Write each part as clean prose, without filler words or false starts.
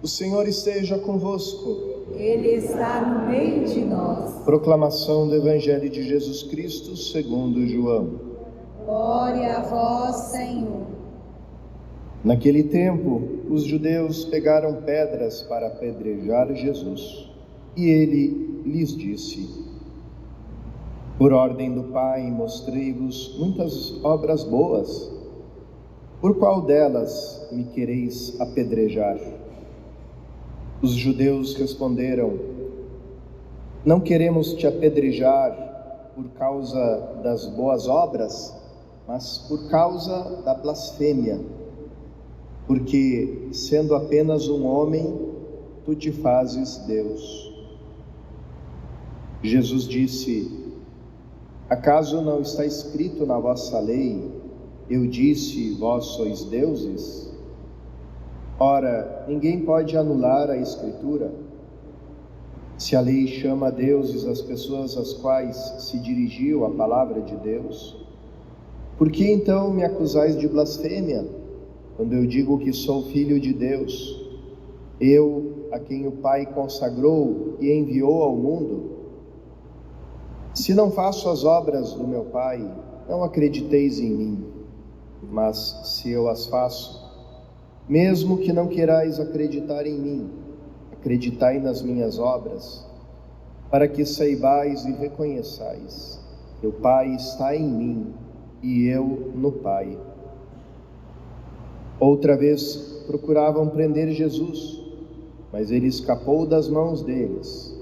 O Senhor esteja convosco. Ele está no meio de nós. Proclamação do Evangelho de Jesus Cristo segundo João. Glória a vós, Senhor. Naquele tempo, os judeus pegaram pedras para apedrejar Jesus. E ele lhes disse: Por ordem do Pai, mostrei-vos muitas obras boas. Por qual delas me quereis apedrejar? Os judeus responderam: Não queremos te apedrejar por causa das boas obras, mas por causa da blasfêmia, porque, sendo apenas um homem, tu te fazes Deus. Jesus disse: Acaso não está escrito na vossa lei: Eu disse, vós sois deuses? Ora, ninguém pode anular a Escritura. Se a lei chama deuses as pessoas às quais se dirigiu a palavra de Deus, por que então me acusais de blasfêmia, quando eu digo que sou filho de Deus, eu, a quem o Pai consagrou e enviou ao mundo? Se não faço as obras do meu Pai, não acrediteis em mim, mas se eu as faço, mesmo que não querais acreditar em mim, acreditai nas minhas obras, para que saibais e reconheçais que o Pai está em mim e eu no Pai. Outra vez procuravam prender Jesus, mas ele escapou das mãos deles.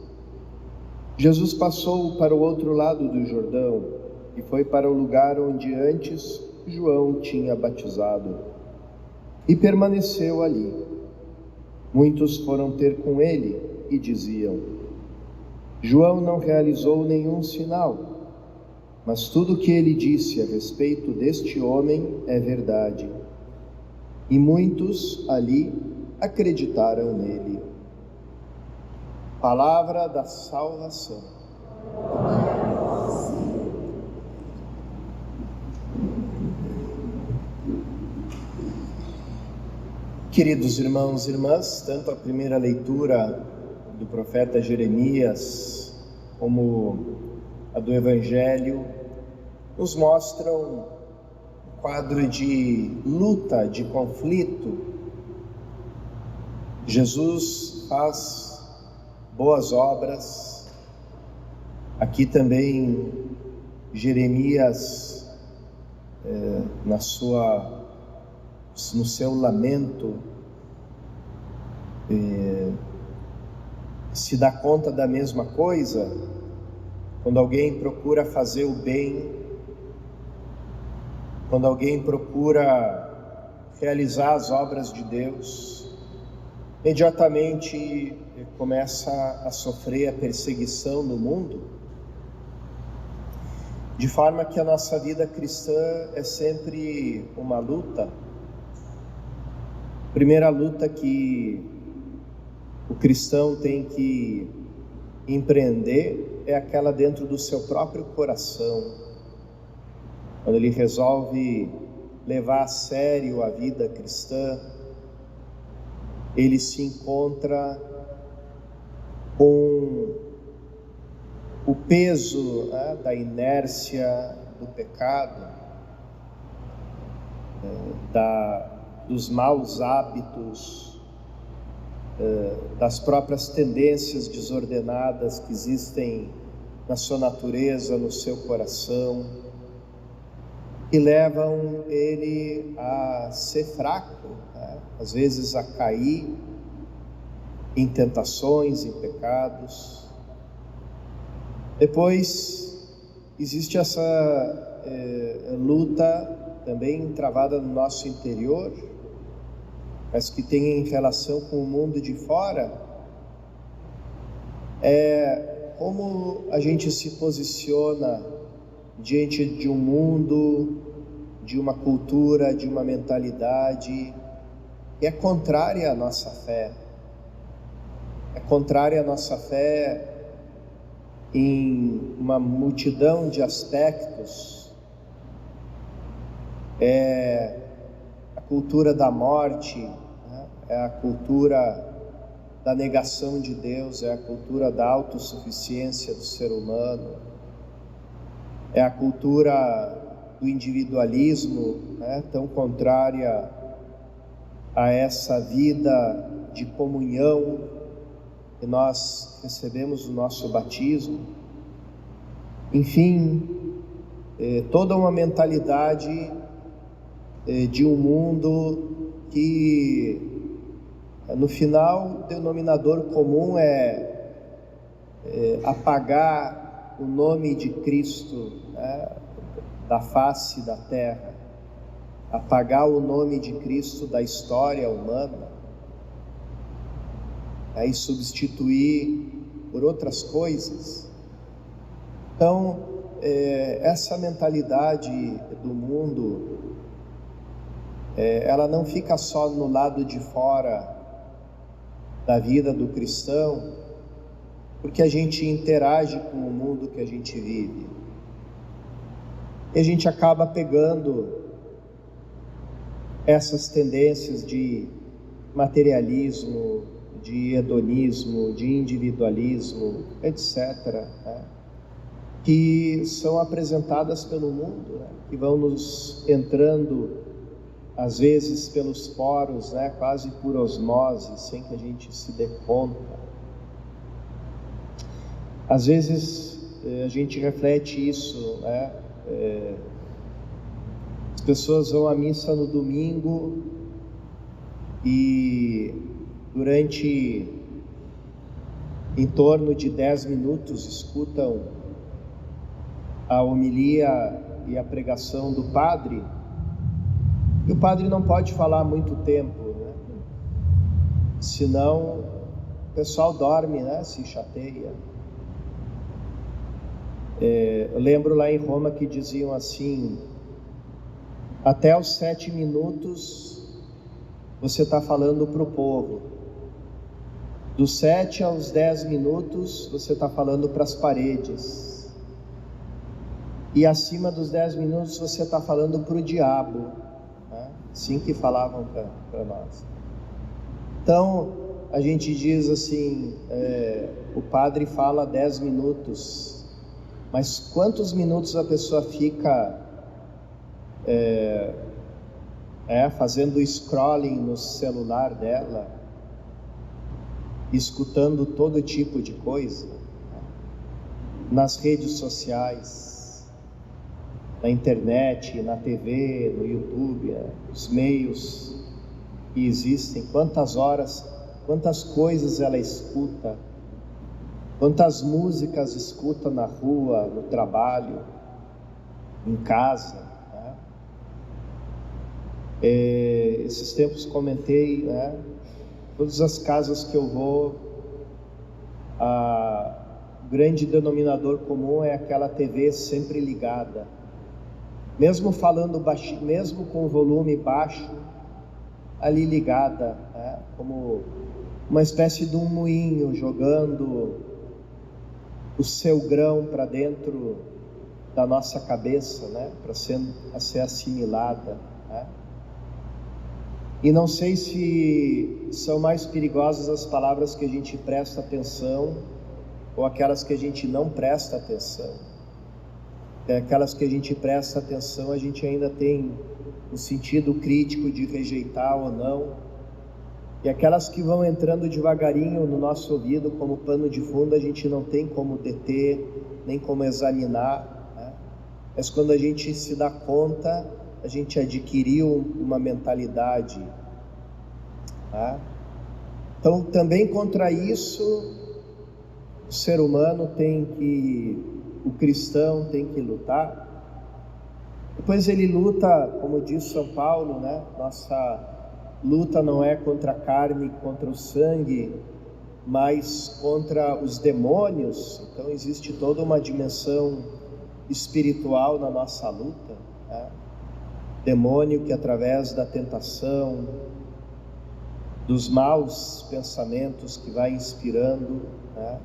Jesus passou para o outro lado do Jordão e foi para o lugar onde antes João tinha batizado, e permaneceu ali. Muitos foram ter com ele e diziam: João não realizou nenhum sinal, mas tudo o que ele disse a respeito deste homem é verdade. E muitos ali acreditaram nele. Palavra da salvação. Queridos irmãos e irmãs, tanto a primeira leitura do profeta Jeremias como a do Evangelho nos mostram um quadro de luta, de conflito. Jesus faz boas obras. Aqui também Jeremias, no seu lamento, se dá conta da mesma coisa. Quando alguém procura fazer o bem, quando alguém procura realizar as obras de Deus, imediatamente começa a sofrer a perseguição no mundo, de forma que a nossa vida cristã é sempre uma luta. A primeira luta que o cristão tem que empreender é aquela dentro do seu próprio coração, quando ele resolve levar a sério a vida cristã. Ele se encontra com o peso da inércia do pecado, dos maus hábitos, das próprias tendências desordenadas que existem na sua natureza, no seu coração, que levam ele a ser fraco, às vezes a cair em tentações, em pecados. Depois existe essa luta também travada no nosso interior, mas que tem relação com o mundo de fora. Como a gente se posiciona diante de um mundo, de uma cultura, de uma mentalidade que é contrária à nossa fé. É contrária à nossa fé em uma multidão de aspectos. É a cultura da morte, é a cultura da negação de Deus, é a cultura da autossuficiência do ser humano, é a cultura do individualismo, né, tão contrária a essa vida de comunhão que nós recebemos no nosso batismo. Enfim, toda uma mentalidade de um mundo que, no final, o denominador comum é apagar o nome de Cristo, né, da face da terra, apagar o nome de Cristo da história humana, e substituir por outras coisas. Então, essa mentalidade do mundo, ela não fica só no lado de fora da vida do cristão, porque a gente interage com o mundo que a gente vive, e a gente acaba pegando essas tendências de materialismo, de hedonismo, de individualismo, etc., né, que são apresentadas pelo mundo, né, que vão nos entrando, às vezes, pelos poros, né, quase por osmose, sem que a gente se dê conta. Às vezes a gente reflete isso, né? As pessoas vão à missa no domingo e durante em torno de 10 minutos escutam a homilia e a pregação do padre, e o padre não pode falar muito tempo, né? Senão o pessoal dorme, né? Se chateia. Eu lembro lá em Roma que diziam assim: até os 7 minutos você está falando para o povo, dos 7 aos 10 minutos você está falando para as paredes, e acima dos 10 minutos você está falando para o diabo, né? Assim que falavam para nós. Então a gente diz assim, o padre fala 10 minutos, mas quantos minutos a pessoa fica fazendo scrolling no celular dela, escutando todo tipo de coisa, nas redes sociais, na internet, na TV, no YouTube, os meios que existem, quantas horas, quantas coisas ela escuta, quantas músicas escuta na rua, no trabalho, em casa, né? Esses tempos comentei, né? Todas as casas que eu vou, o grande denominador comum é aquela TV sempre ligada, mesmo falando baixinho, mesmo com o volume baixo, ali ligada, né? Como uma espécie de um moinho jogando o seu grão para dentro da nossa cabeça, né? Para ser assimilada, né? E não sei se são mais perigosas as palavras que a gente presta atenção ou aquelas que a gente não presta atenção. Aquelas que a gente presta atenção, a gente ainda tem o sentido crítico de rejeitar ou não, e aquelas que vão entrando devagarinho no nosso ouvido como pano de fundo, a gente não tem como deter, nem como examinar, né? Mas quando a gente se dá conta, a gente adquiriu uma mentalidade, tá? Então, também contra isso, o ser humano o cristão tem que lutar. Depois ele luta, como diz São Paulo, né? Nossa luta não é contra a carne, contra o sangue, mas contra os demônios. Então existe toda uma dimensão espiritual na nossa luta, né? Demônio que, através da tentação, dos maus pensamentos que vai inspirando, né,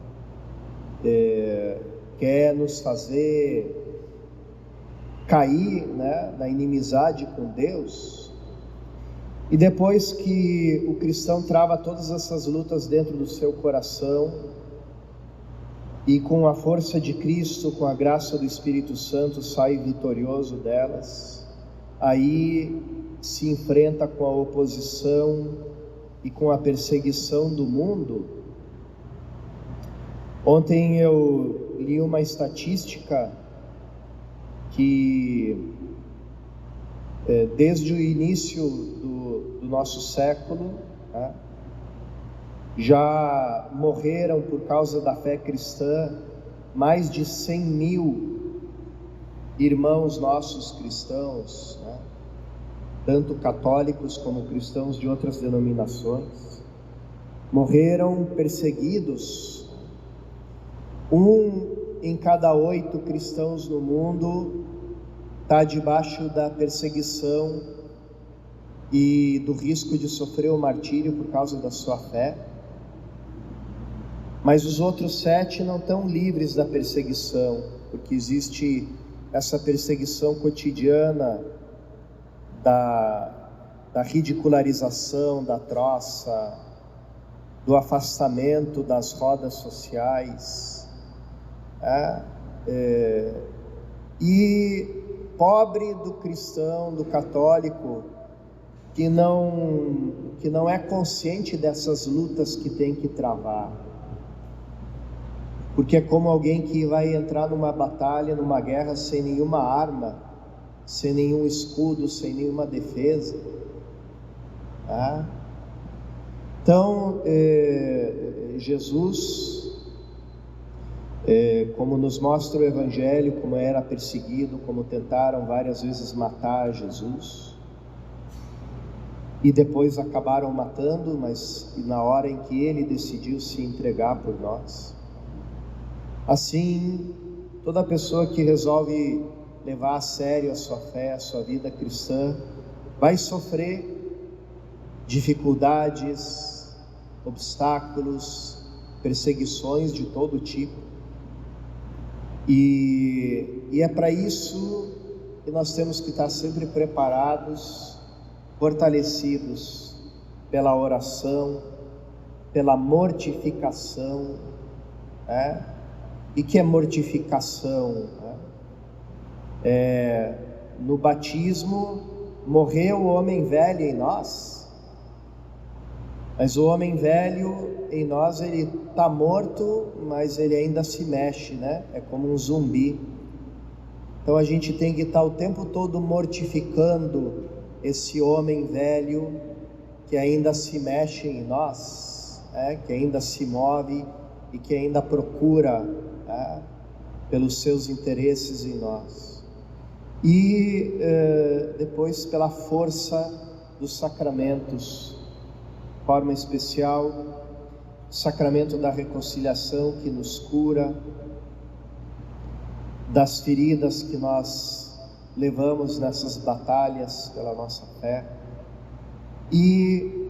quer nos fazer cair, né, na inimizade com Deus. E depois que o cristão trava todas essas lutas dentro do seu coração, e com a força de Cristo, com a graça do Espírito Santo, sai vitorioso delas, aí se enfrenta com a oposição e com a perseguição do mundo. Ontem eu li uma estatística que desde o início do nosso século, né, já morreram por causa da fé cristã mais de 100.000 irmãos nossos cristãos, né, tanto católicos como cristãos de outras denominações, morreram perseguidos. 1 em cada 8 cristãos no mundo está debaixo da perseguição e do risco de sofrer o martírio por causa da sua fé. Mas os outros 7 não estão livres da perseguição, porque existe essa perseguição cotidiana da ridicularização, da troça, do afastamento das rodas sociais. E pobre do cristão, do católico, que não é consciente dessas lutas que tem que travar. Porque é como alguém que vai entrar numa batalha, numa guerra, sem nenhuma arma, sem nenhum escudo, sem nenhuma defesa. Então, Jesus, como nos mostra o Evangelho, como era perseguido, como tentaram várias vezes matar Jesus, e depois acabaram matando, mas na hora em que Ele decidiu se entregar por nós. Assim, toda pessoa que resolve levar a sério a sua fé, a sua vida cristã, vai sofrer dificuldades, obstáculos, perseguições de todo tipo. E é para isso que nós temos que estar sempre preparados, fortalecidos pela oração, pela mortificação, E que é mortificação? No batismo morreu o homem velho em nós, mas o homem velho em nós, ele está morto, mas ele ainda se mexe, né? É como um zumbi. Então a gente tem que estar o tempo todo mortificando esse homem velho que ainda se mexe em nós, que ainda se move e que ainda procura pelos seus interesses em nós. E depois pela força dos sacramentos, de forma especial o sacramento da reconciliação, que nos cura das feridas que nós levamos nessas batalhas pela nossa fé, e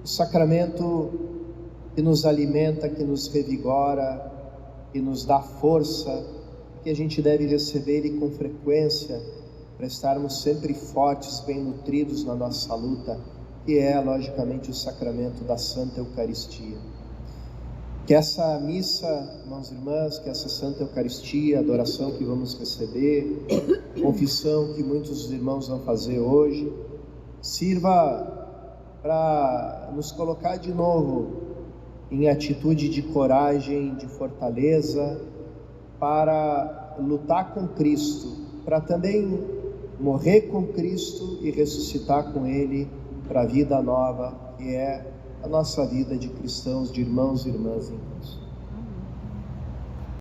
o sacramento que nos alimenta, que nos revigora, que nos dá força, que a gente deve receber e com frequência, para estarmos sempre fortes, bem nutridos na nossa luta, que é logicamente o sacramento da Santa Eucaristia. Que essa missa, irmãos e irmãs, que essa Santa Eucaristia, adoração que vamos receber, confissão que muitos irmãos vão fazer hoje, sirva para nos colocar de novo em atitude de coragem, de fortaleza, para lutar com Cristo, para também morrer com Cristo e ressuscitar com Ele para a vida nova, que é a nossa vida de cristãos, de irmãos e irmãs em Cristo.